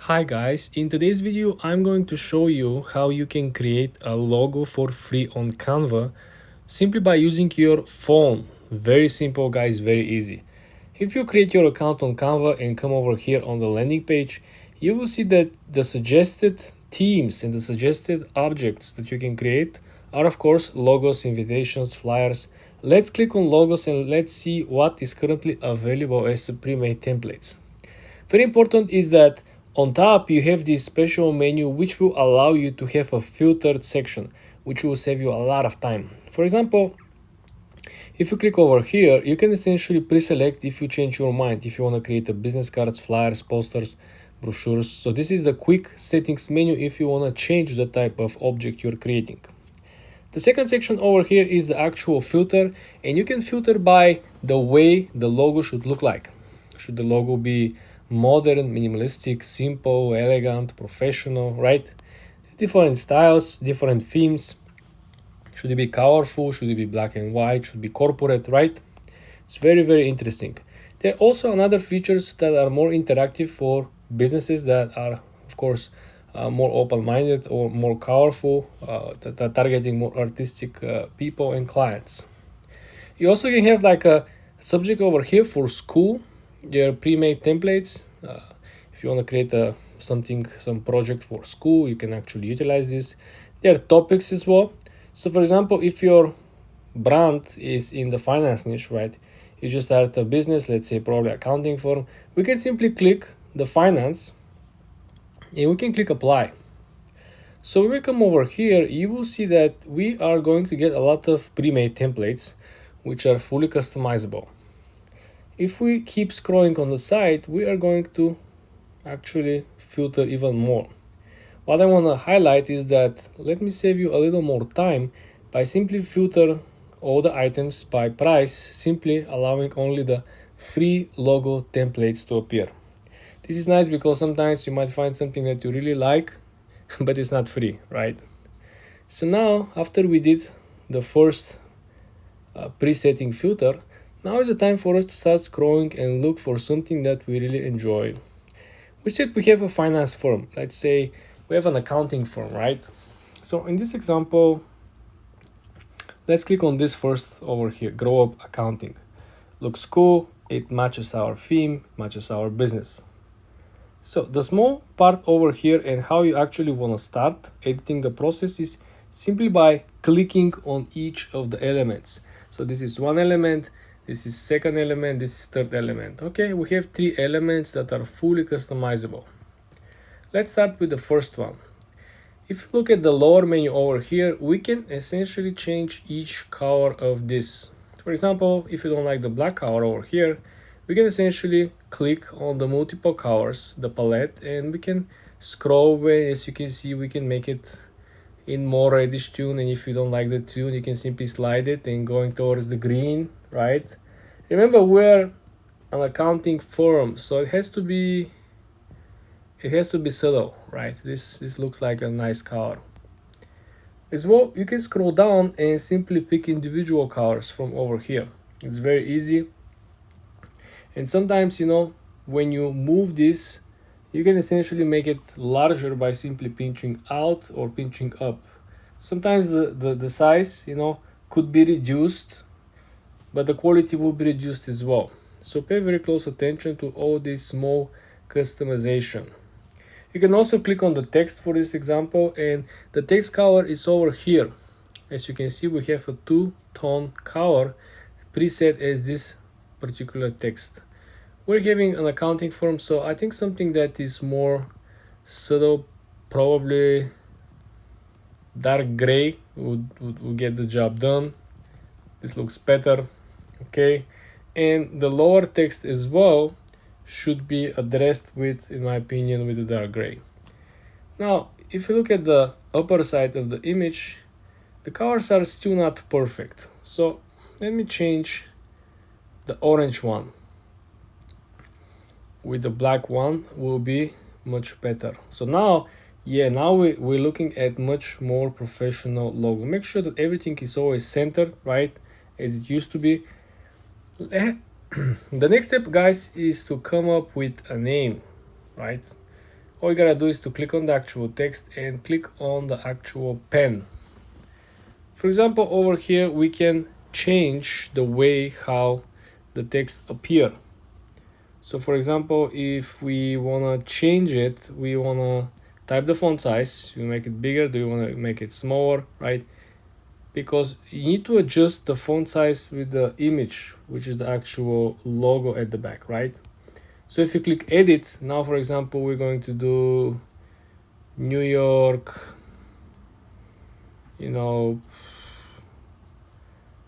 Hi guys, in today's video I'm going to show you how you can create a logo for free on Canva simply by using your phone. Very simple guys, very easy. If you create your account on Canva and come over here on the landing page, you will see that the suggested themes and the suggested objects that you can create are of course logos, invitations, flyers. Let's click on logos and let's see what is currently available as pre-made templates. Very important is that on top you have this special menu which will allow you to have a filtered section, which will save you a lot of time. For example, if you click over here, you can essentially pre-select if you change your mind, if you want to create a business cards, flyers, posters, brochures. So this is the quick settings menu if you want to change the type of object you're creating. The second section over here is the actual filter, and you can filter by the way the logo should look like. Should the logo be modern, minimalistic, simple, elegant, professional, right? Different styles, different themes. Should it be colorful? Should it be black and white? Should it be corporate, right? It's very, very interesting. There are also another features that are more interactive for businesses that are, of course, more open-minded or more colorful, that are targeting more artistic people and clients. You also can have like a subject over here for school, your pre-made templates. If you want to create some project for school, you can actually utilize this. There are topics as well. So for example, if your brand is in the finance niche, right? You just start a business, let's say probably accounting firm. We can simply click the finance and we can click apply. So when we come over here, you will see that we are going to get a lot of pre-made templates which are fully customizable. If we keep scrolling on the side, we are going to actually filter even more. What I want to highlight is that let me save you a little more time by simply filter all the items by price, simply allowing only the free logo templates to appear. This is nice because sometimes you might find something that you really like, but it's not free, right? So now, after we did the first presetting filter, now is the time for us to start scrolling and look for something that we really enjoy. We said we have a finance firm. Let's say we have an accounting firm, right? So in this example, let's click on this first over here, grow up accounting. Looks cool, it matches our theme, matches our business. So the small part over here and how you actually want to start editing the process is simply by clicking on each of the elements. So this is one element, this is second element, this is third element. Okay, we have three elements that are fully customizable. Let's start with the first one. If you look at the lower menu over here, we can essentially change each color of this. For example, if you don't like the black color over here, we can essentially click on the multiple colors, the palette, and we can scroll away. As you can see, we can make it in more reddish tone, and if you don't like the tone, you can simply slide it and going towards the green, right? Remember, we're an accounting firm, so it has to be subtle, right? This looks like a nice color. As well, you can scroll down and simply pick individual colors from over here. It's very easy. And sometimes, when you move this, you can essentially make it larger by simply pinching out or pinching up. Sometimes the size, could be reduced, but the quality will be reduced as well. So pay very close attention to all this small customization. You can also click on the text for this example, and the text color is over here. As you can see, we have a two-tone color preset as this particular text. We're having an accounting firm, so I think something that is more subtle, probably dark gray would get the job done. This looks better. Okay, and the lower text as well should be addressed with, in my opinion, with the dark gray. Now, if you look at the upper side of the image, the colors are still not perfect. So let me change the orange one with the black one will be much better. So now, we're looking at much more professional logo. Make sure that everything is always centered, right, as it used to be. The next step, guys, is to come up with a name, right? all you gotta do is to click on the actual text and click on the actual pen. For example, over here we can change the way how the text appear. So for example, if we wanna change it, we wanna type the font size. You make it bigger, do you wanna make it smaller, right? Because you need to adjust the font size with the image, which is the actual logo at the back, right? So if you click edit, now for example, we're going to do New York,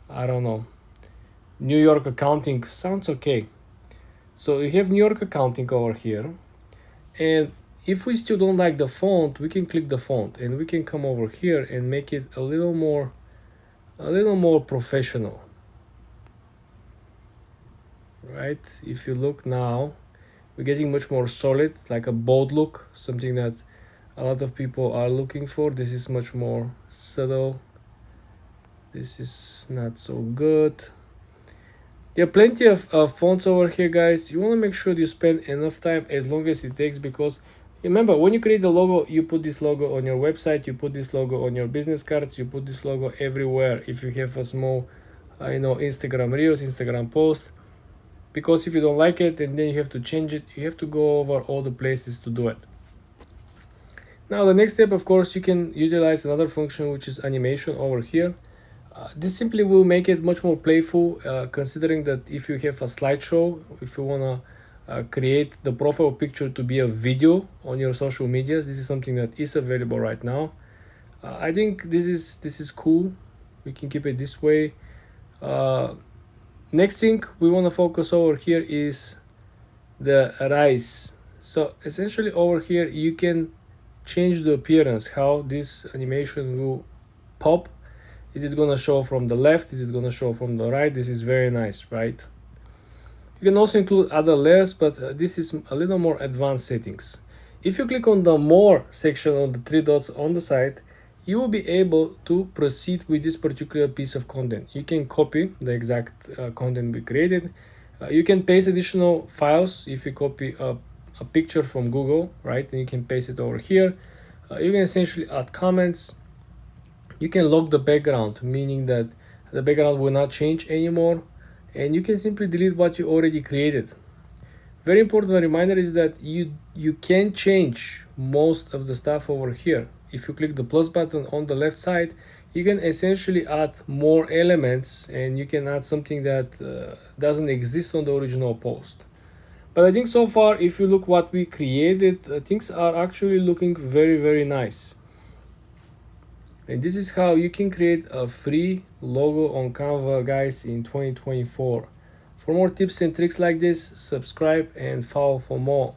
I don't know, New York accounting sounds okay. So you have New York accounting over here, and if we still don't like the font, we can click the font and we can come over here and make it a little more professional, right? If you look now, we're getting much more solid, like a bold look, something that a lot of people are looking for. This is much more subtle. This is not so good. There are plenty of fonts over here, guys. You want to make sure you spend enough time, as long as it takes, because remember, when you create the logo, you put this logo on your website, you put this logo on your business cards, you put this logo everywhere. If you have a small Instagram reels, Instagram post, because if you don't like it and then you have to change it, you have to go over all the places to do it. Now the next step, of course, you can utilize another function, which is animation over here. This simply will make it much more playful, considering that if you have a slideshow, if you want to create the profile picture to be a video on your social medias, this is something that is available right now. I think this is cool. We can keep it this way. Next thing we want to focus over here is the rise. So essentially over here you can change the appearance, how this animation will pop. Is it gonna show from the left? Is it gonna show from the right? This is very nice, right? You can also include other layers, but this is a little more advanced settings. If you click on the more section on the three dots on the side, you will be able to proceed with this particular piece of content. You can copy the exact content we created. You can paste additional files. If you copy a picture from Google, right, and you can paste it over here. You can essentially add comments. You can lock the background, meaning that the background will not change anymore, and you can simply delete what you already created. Very important reminder is that you can change most of the stuff over here. If you click the plus button on the left side, you can essentially add more elements, and you can add something that doesn't exist on the original post. But I think so far, if you look what we created, things are actually looking very, very nice. And this is how you can create a free logo on Canva, guys, in 2024. For more tips and tricks like this, subscribe and follow for more.